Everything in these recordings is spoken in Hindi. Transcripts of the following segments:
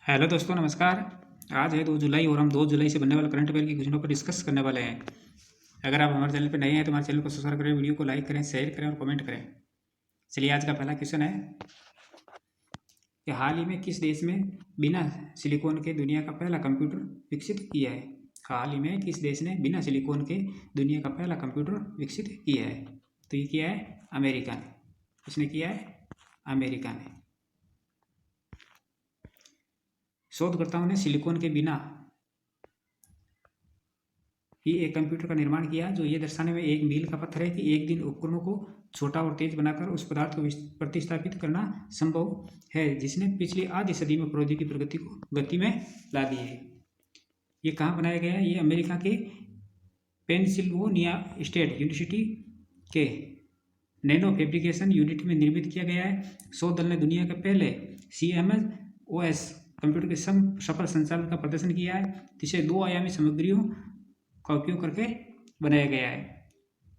हेलो दोस्तों, नमस्कार। आज है 2 जुलाई और हम 2 जुलाई से बनने वाले करंट अफेयर की घोषणाओं पर डिस्कस करने वाले हैं। अगर आप हमारे चैनल पर नए हैं तो हमारे चैनल को सब्सक्राइब करें, वीडियो को लाइक करें, शेयर करें और कमेंट करें। चलिए, आज का पहला क्वेश्चन है कि हाल ही में किस देश में बिना सिलिकॉन के दुनिया का पहला कंप्यूटर विकसित किया है। हाल ही में किस देश ने बिना सिलिकॉन के दुनिया का पहला कंप्यूटर विकसित किया है? तो ये किया है अमेरिका ने। किसने किया है? अमेरिका ने। शोधकर्ताओं ने सिलिकॉन के बिना ही एक कंप्यूटर का निर्माण किया जो ये दर्शाने में एक मील का पत्थर है कि एक दिन उपकरणों को छोटा और तेज बनाकर उस पदार्थ को प्रतिस्थापित करना संभव है जिसने पिछली आधी सदी में प्रौद्योगिकी प्रगति को गति में ला दी है। ये कहाँ बनाया गया है? ये अमेरिका के पेंसिल्वेनिया स्टेट यूनिवर्सिटी के नैनो फैब्रिकेशन यूनिट में निर्मित किया गया है। शोध दल ने दुनिया के पहले CMOS कंप्यूटर के सफल संचालन का प्रदर्शन किया है जिसे 2 आयामी सामग्रियों का उपयोग करके बनाया गया है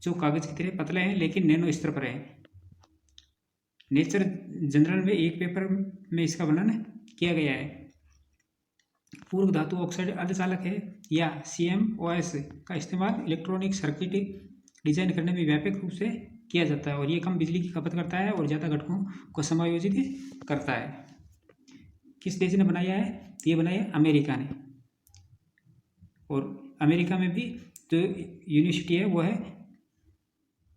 जो कागज की तरह पतले हैं लेकिन नैनो स्तर पर है। नेचर जनरल में एक पेपर में इसका वर्णन किया गया है। पूर्व धातु ऑक्साइड अर्धचालक है या CMOS का इस्तेमाल इलेक्ट्रॉनिक सर्किट डिजाइन करने में व्यापक रूप से किया जाता है और ये कम बिजली की खपत करता है और ज़्यादा घटकों को समायोजित करता है। किस देश ने बनाया है? ये बनाया अमेरिका ने। और अमेरिका में भी जो यूनिवर्सिटी है वो है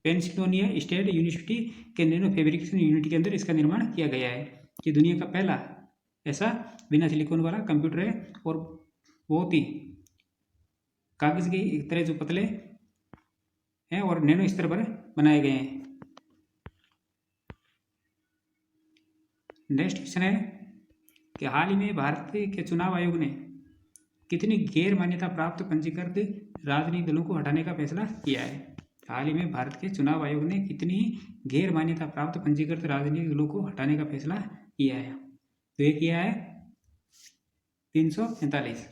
पेंसिल्वेनिया स्टेट यूनिवर्सिटी के नैनो फैब्रिकेशन यूनिट के अंदर इसका निर्माण किया गया है। कि दुनिया का पहला ऐसा बिना सिलिकॉन वाला कंप्यूटर है और बहुत ही कागज की तरह जो पतले हैं और नैनो स्तर पर बनाए गए हैं। नेक्स्ट क्वेश्चन है कि हाल ही में भारत के चुनाव आयोग ने कितनी गैर मान्यता प्राप्त पंजीकृत राजनीतिक दलों को हटाने का फैसला किया है? हाल ही में भारत के चुनाव आयोग ने कितनी गैर मान्यता प्राप्त पंजीकृत राजनीतिक दलों को हटाने का फैसला किया है? तो ये किया है 345।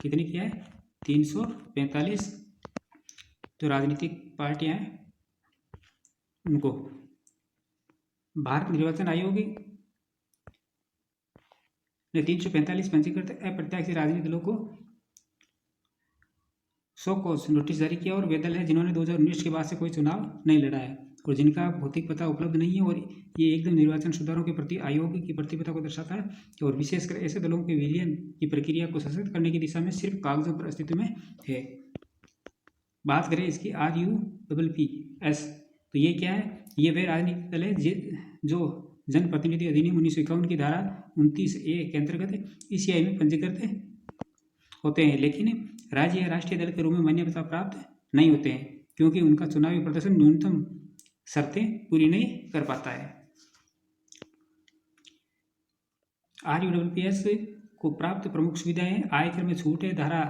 कितनी किया है? 345 जो राजनीतिक पार्टियां हैं उनको। भारत निर्वाचन आयोग ने 345 पंजीकृत अप्रत्याशित राजनीतिक दलों को 100 को नोटिस जारी किया और वे दल है जिन्होंने 2019 के बाद से कोई चुनाव नहीं लड़ा है और जिनका भौतिक पता उपलब्ध नहीं है और ये एकदम निर्वाचन सुधारों के प्रति आयोग की प्रतिबद्धता को दर्शाता है और विशेषकर ऐसे दलों के विलयन की प्रक्रिया को सशक्त करने की दिशा में सिर्फ कागजों पर अस्तित्व में है। बात करें इसकी RUPPS तो ये क्या है? ये वे राजनीतिक दल है जो जनप्रतिनिधि अधिनियम 1951 की धारा 29A के अंतर्गत ECI में पंजीकृत होते हैं लेकिन राज्य या राष्ट्रीय दल के रूप में मान्यता प्राप्त नहीं होते हैं क्योंकि उनका चुनावी प्रदर्शन न्यूनतम शर्तें पूरी नहीं कर पाता है। RUPPS को प्राप्त प्रमुख सुविधाएं आयकर में छूट है धारा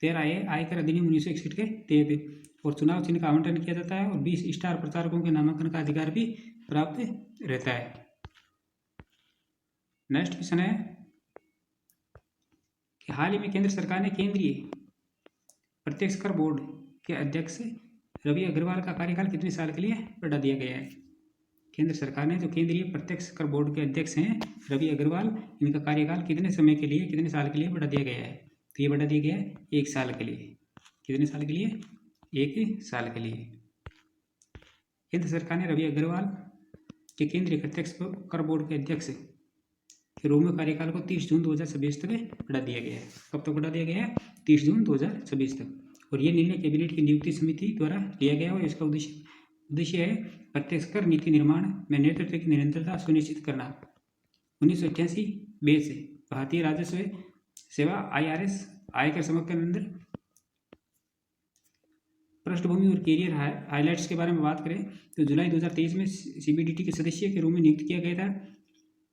13A आयकर अधिनियम 1961 के तहत और चुनाव चिन्ह का आवंटन किया जाता है और 20 स्टार प्रचारकों के नामांकन का अधिकार भी प्राप्त रहता है। नेक्स्ट क्वेश्चन है कि हाल ही में केंद्र सरकार ने केंद्रीय प्रत्यक्ष कर बोर्ड के अध्यक्ष रवि अग्रवाल का कार्यकाल कितने साल के लिए बढ़ा दिया गया है? केंद्र सरकार ने जो केंद्रीय प्रत्यक्ष कर बोर्ड के अध्यक्ष हैं रवि अग्रवाल, इनका कार्यकाल कितने समय के लिए, कितने साल के लिए बढ़ा दिया गया है? तो ये बढ़ा दिया गया है 1 साल के लिए। कितने साल के लिए? 1 साल के लिए। केंद्र सरकार ने रवि अग्रवाल के केंद्रीय प्रत्यक्ष कर बोर्ड के अध्यक्ष के रूप में कार्यकाल को 30 जून 2026 तक बढ़ा दिया गया है। कब तक बढ़ा दिया गया है? 30 जून 2026 तक। और ये निर्णय कैबिनेट की नियुक्ति समिति द्वारा लिया गया और इसका उद्देश्य है प्रत्यक्ष कर नीति निर्माण में नेतृत्व की निरंतरता सुनिश्चित करना। 1988 बैच भारतीय राजस्व सेवा IRS आयकर समग्र के अंदर पृष्ठभूमि और कैरियर हाइलाइट्स के बारे में बात करें तो जुलाई 2023 में CBDT के सदस्य के रूप में नियुक्त किया गया था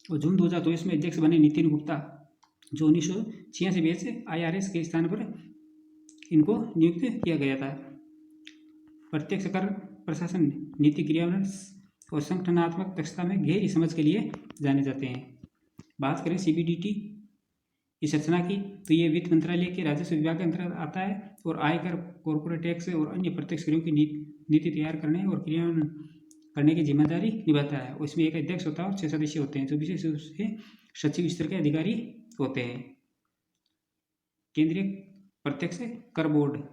और जून 2024 में अध्यक्ष बने नितिन गुप्ता जो 1986 बैच IRS के स्थान पर इनको नियुक्त किया गया था। प्रत्यक्ष कर प्रशासन नीति क्रियान्वयन और संगठनात्मक दक्षता में गहरी समझ के लिए जाने जाते हैं। बात करें CBDT की रचना की तो ये वित्त मंत्रालय के राजस्व विभाग के अंतर्गत आता है और आयकर, कॉर्पोरेट टैक्स और अन्य प्रत्यक्ष करों की नीति तैयार करने और क्रियान्वयन करने की जिम्मेदारी निभाता है। उसमें एक अध्यक्ष होता है और 6 सदस्य होते हैं जो विशेष रूप से सचिव स्तर के अधिकारी होते हैं। केंद्रीय प्रत्यक्ष कर बोर्ड, तो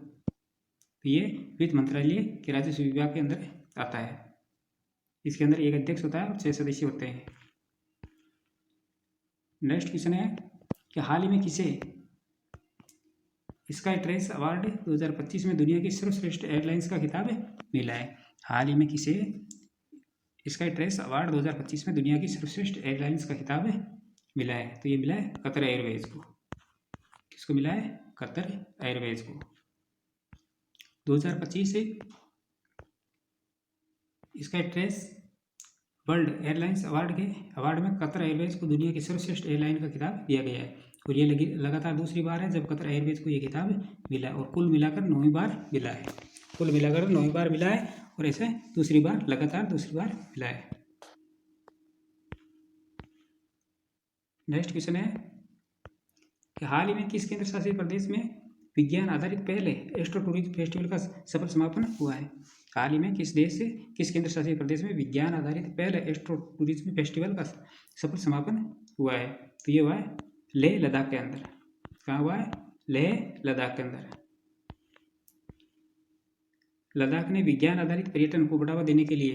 ये वित्त मंत्रालय के राजस्व विभाग के अंदर आता है। इसके अंदर एक अध्यक्ष होता है और 6 सदस्य होते हैं। नेक्स्ट क्वेश्चन है कि हाल ही में किसे स्काई ट्रेस अवार्ड 2025 में दुनिया की सर्वश्रेष्ठ एयरलाइंस का खिताब मिला है? हाल ही में किसे स्काई ट्रेस अवार्ड 2025 में दुनिया की सर्वश्रेष्ठ एयरलाइंस का खिताब मिला है? तो ये मिला है कतर एयरवेज को। किसको मिला है? कतर एयरवेज को। 2025 से sky trace world airlines award में कतर एयरवेज को दुनिया की सर्वश्रेष्ठ एयरलाइन का खिताब दिया गया है और ये लगातार दूसरी बार है जब कतर एयरवेज को ये खिताब मिला है और कुल मिलाकर 9वीं बार मिला है। कुल मिलाकर 9वीं बार मिला है और ऐसे लगातार दूसरी बार मिला है। नेक्स्ट क्वेश्चन है कि हाल ही में किस केंद्र शासित प्रदेश में विज्ञान आधारित पहले एस्ट्रो टूरिज्म फेस्टिवल का सफल समापन हुआ है? हाल ही में किस केंद्र शासित प्रदेश में विज्ञान आधारित पहले एस्ट्रो टूरिज्म फेस्टिवल का सफल समापन हुआ है? तो ये हुआ है लेह लद्दाख के अंदर। कहाँ हुआ है? लेह लद्दाख के अंदर। लद्दाख ने विज्ञान आधारित पर्यटन को बढ़ावा देने के लिए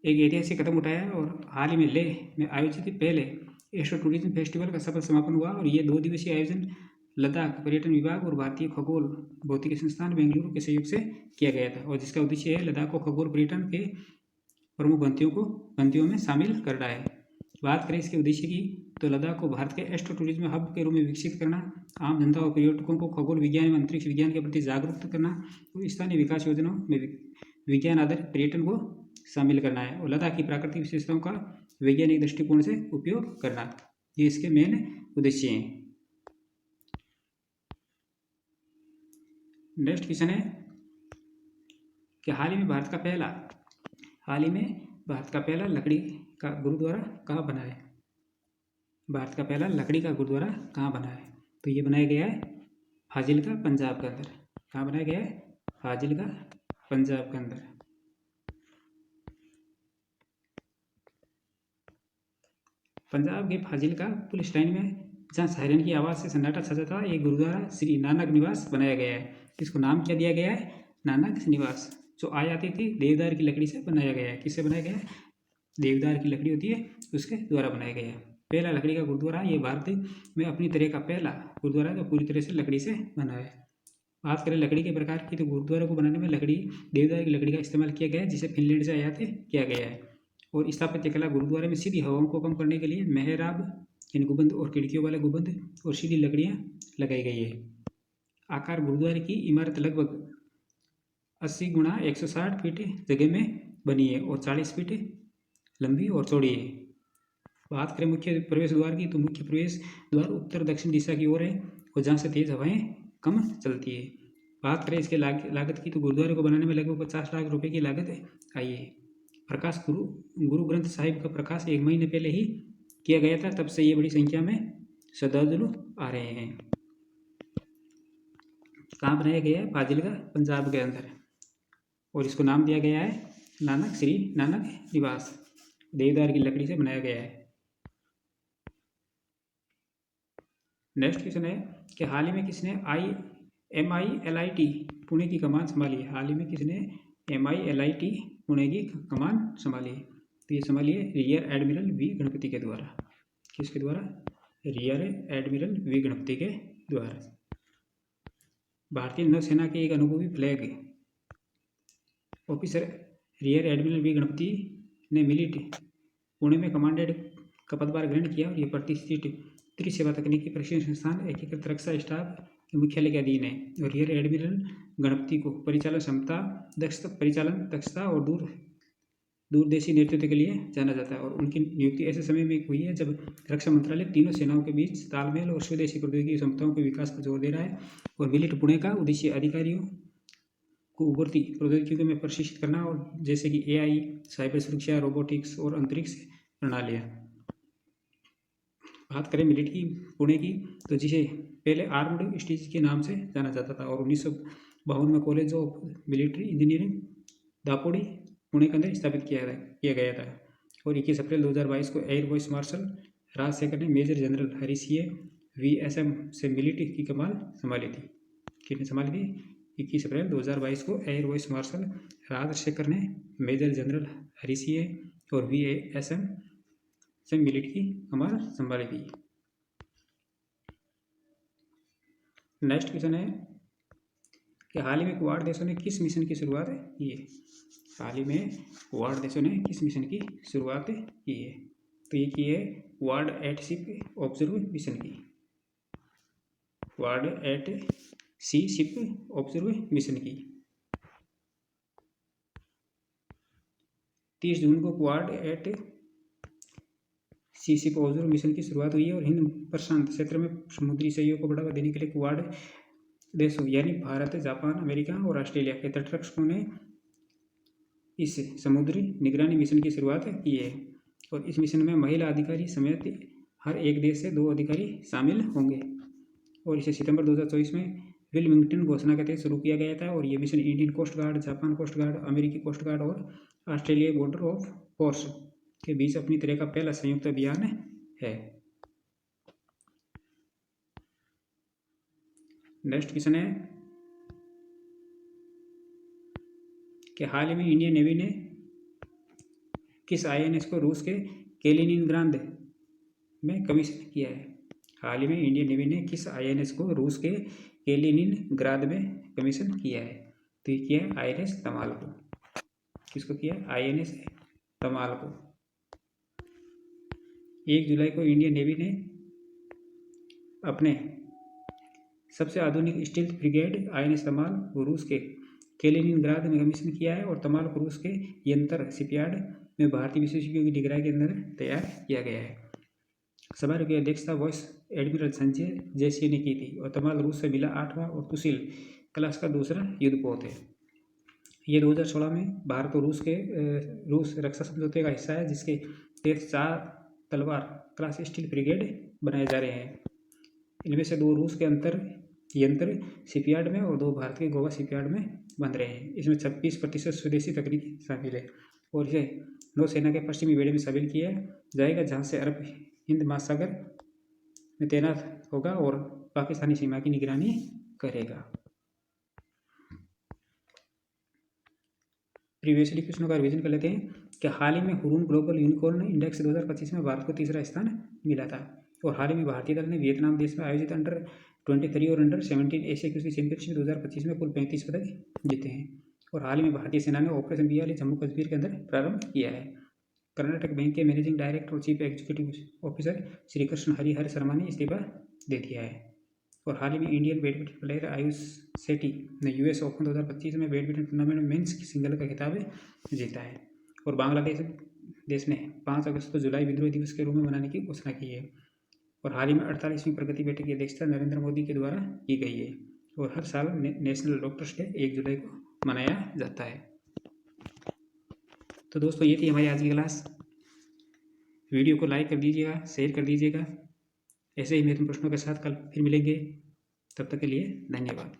एक ऐतिहासिक कदम उठाया है और हाल ही में लेह में आयोजित पहले एस्ट्रो टूरिज्म फेस्टिवल का सफल समापन हुआ और ये 2 दिवसीय आयोजन लद्दाख पर्यटन विभाग और भारतीय खगोल भौतिकी संस्थान बेंगलुरु के सहयोग से किया गया था और जिसका उद्देश्य है लद्दाख को खगोल पर्यटन के प्रमुख गंतव्यों में शामिल करना है। बात करें इसके उद्देश्य की तो लद्दाख को भारत के एस्ट्रो टूरिज्म हब के रूप में विकसित करना, आम जनता और पर्यटकों को खगोल विज्ञान एवं अंतरिक्ष विज्ञान के प्रति जागरूक करना और स्थानीय विकास योजनाओं में विज्ञान आधारित पर्यटन को शामिल करना है और लद्दाख की प्राकृतिक विशेषताओं का वैज्ञानिक दृष्टिकोण से उपयोग करना। ये इसके मेन उद्देश्य हैं। नेक्स्ट क्वेश्चन है कि हाल ही में भारत का पहला लकड़ी का गुरुद्वारा कहाँ बना है? भारत का पहला लकड़ी का गुरुद्वारा कहाँ बना है? तो ये बनाया गया है फाजिल्का पंजाब के अंदर। कहाँ बनाया गया है? फाजिल्का पंजाब के अंदर। पंजाब के फाजिल्का पुलिस लाइन में जहाँ सायरन की आवाज़ से सन्नाटा छा जाता है, ये गुरुद्वारा श्री नानक निवास बनाया गया है। इसको नाम क्या दिया गया है? नानक निवास। जो आती थी देवदार की लकड़ी से बनाया गया है। किससे बनाया गया है? देवदार की लकड़ी होती है उसके द्वारा बनाया गया है। पहला लकड़ी का गुरुद्वारा ये भारत में अपनी तरह का पहला गुरुद्वारा जो पूरी तरह से लकड़ी से बना है। बात करें लकड़ी के प्रकार की तो गुरुद्वारा को बनाने में देवदार की लकड़ी का इस्तेमाल किया गया है जिसे फिनलैंड से आयात किया गया है। और स्थापत्य कला गुरुद्वारे में सीधी हवाओं को कम करने के लिए मेहराब यानी गुंबद और खिड़कियों वाले गुंबद और सीधी लकड़ियाँ लगाई गई है। आकार गुरुद्वारे की इमारत लगभग 80 गुणा 160 फीट जगह में बनी है और 40 फीट लंबी और चौड़ी है। बात करें मुख्य प्रवेश द्वार की तो मुख्य प्रवेश द्वार उत्तर दक्षिण दिशा की ओर है और जहाँ से तेज हवाएं कम चलती है। बात करें इसके लागत की तो गुरुद्वारे को बनाने में लगभग 50 लाख रुपए की लागत आई है। प्रकाश गुरु ग्रंथ साहिब का प्रकाश 1 महीने पहले ही किया गया था, तब से ये बड़ी संख्या में श्रद्धालु आ रहे हैं। कहाँ बनाया गया है? फाजिल्का पंजाब के अंदर और इसको नाम दिया गया है श्री नानक निवास। देवदार की लकड़ी से बनाया गया है। नेक्स्ट क्वेश्चन है कि हाल ही में किसने MILIT पुणे की कमान संभाली है? हाल ही में किसने MILIT पुणे की कमान संभाली है? तो ये संभाली है रियर एडमिरल वी गणपति के द्वारा। किसके द्वारा? रियर एडमिरल वी गणपति के द्वारा। भारतीय नौसेना के एक अनुभवी flag officer rear admiral V Ganapati ने मिलिट पुणे में कमांडेंट का पदभार ग्रहण किया और ये प्रतिष्ठित त्रिसेवा तकनीकी प्रशिक्षण संस्थान एकीकृत रक्षा स्टाफ के मुख्यालय के अधीन है और रियर एडमिरल गणपति को परिचालन दक्षता और दूरदेशी नेतृत्व के लिए जाना जाता है और उनकी नियुक्ति ऐसे समय में हुई है जब रक्षा मंत्रालय तीनों सेनाओं के बीच तालमेल और स्वदेशी प्रौद्योगिकी क्षमताओं के विकास पर जोर दे रहा है और मिलिट पुणे का उद्देश्य अधिकारियों को उभरती प्रौद्योगिकियों में प्रशिक्षित करना और जैसे कि AI, साइबर सुरक्षा, रोबोटिक्स और अंतरिक्ष प्रणालियाँ। बात करें मिलिट की पुणे की तो जिसे पहले आर्म्ड स्टीज के नाम से जाना जाता था और 1952 में college of military engineering Dapodi Pune के अंदर स्थापित किया गया था और 21 अप्रैल 2022 को एयर वाइस मार्शल राजशेखर ने मेजर जनरल हरी सी VSM से मिलिट्री की कमान संभाली थी। किसने संभाली थी? 21 अप्रैल 2022 को एयर वाइस मार्शल राजशेखर ने मेजर जनरल हरी सी और VSM से मिलिट्री की कमान संभाली थी। नेक्स्ट क्वेश्चन है कि हाल ही में क्वाड देशों ने किस मिशन की शुरुआत की है? हाल ही में क्वाड देशों ने किस मिशन की शुरुआत की है? तो ये की है क्वाड एट सी ऑब्जर्व मिशन की। क्वाड एट सी शिप ऑब्जर्व मिशन की 30 जून को क्वाड एट सी शिप ऑब्जर्व मिशन की शुरुआत हुई है और हिंद प्रशांत क्षेत्र में समुद्री सहयोग को बढ़ावा देने के लिए क्वाड देशों यानी भारत, जापान, अमेरिका और ऑस्ट्रेलिया के तटरक्षकों ने इस समुद्री निगरानी मिशन की शुरुआत की है और इस मिशन में महिला अधिकारी समेत हर एक देश से 2 अधिकारी शामिल होंगे और इसे सितंबर 2024 में विल्मिंगटन घोषणा के तहत शुरू किया गया था और ये mission Indian coast guard, Japan coast guard, अमेरिकी कोस्ट गार्ड और ऑस्ट्रेलियाई बॉर्डर ऑफ फोर्स के बीच अपनी तरह का पहला संयुक्त अभियान है। नेक्स्ट क्वेश्चन है कि हाल ही में इंडियन नेवी ने किस INS को रूस के कैलिनिनग्राद में कमीशन किया है? हाल ही में इंडियन नेवी ने किस INS को रूस के कैलिनिनग्राद में कमीशन किया है? तो ये किया है INS तमाल को। किसको किया? INS तमाल को। 1 जुलाई को इंडियन नेवी ने अपने सबसे आधुनिक स्टील्थ ब्रिगेड INS तमाल को रूस के कैलिनिनग्राद में कमीशन किया है और तमाल को रूस के यंत्र शिपयार्ड में भारतीय विशेषज्ञों की निगरानी के अंदर तैयार किया गया है। समारोह की अध्यक्षता वाइस एडमिरल संजय जयसिंह ने की थी और तमाल रूस से मिला 8वां और कुशील क्लास का दूसरा युद्धपोत है। ये 2016 में भारत और रूस रक्षा समझौते का हिस्सा है जिसके तहत 4 तलवार क्लास स्टील ब्रिगेड बनाए जा रहे हैं। इनमें से 2 रूस के यंत्र शिपयार्ड में और 2 भारत के गोवा शिपयार्ड में बन रहे हैं। इसमें 26% स्वदेशी तकनीक शामिल है और इसे नौसेना के पश्चिमी बेड़े में शामिल किया जाएगा जहां से अरब हिंद महासागर में तैनात होगा और पाकिस्तानी सीमा की निगरानी करेगा। प्रीवियसली क्वेश्चनों का रिवीजन कर लेते हैं कि हाल ही में हुरून ग्लोबल यूनिकॉर्न इंडेक्स 2025 में भारत को 3रा स्थान मिला था और हाल ही में भारतीय दल ने वियतनाम देश में आयोजित अंडर 23 और अंडर 17 एशिया कुश्ती चैंपियनशिप 2025 में कुल 35 पदक जीते हैं और हाल ही में भारतीय सेना ने ऑपरेशन बिहाली जम्मू कश्मीर के अंदर प्रारंभ किया है। कर्नाटक बैंक के मैनेजिंग डायरेक्टर और chief executive officer Shri Krishna Harihar Sharma ने इस्तीफा दे दिया है और हाल ही में Indian badminton player Ayush Shetty ने US ओपन 2025 में बैडमिंटन टूर्नामेंट में मेंस सिंगल का खिताब जीता है और बांग्लादेश देश ने 5 अगस्त को जुलाई विद्रोह दिवस के रूप में मनाने की घोषणा की है और हाल ही में 48वीं प्रगति बैठक की अध्यक्षता नरेंद्र मोदी के द्वारा की गई है और हर साल नेशनल डॉक्टर्स डे 1 जुलाई को मनाया जाता है। तो दोस्तों ये थी हमारी आज की क्लास। वीडियो को लाइक कर दीजिएगा, शेयर कर दीजिएगा। ऐसे ही महत्वपूर्ण प्रश्नों के साथ कल फिर मिलेंगे। तब तक के लिए धन्यवाद।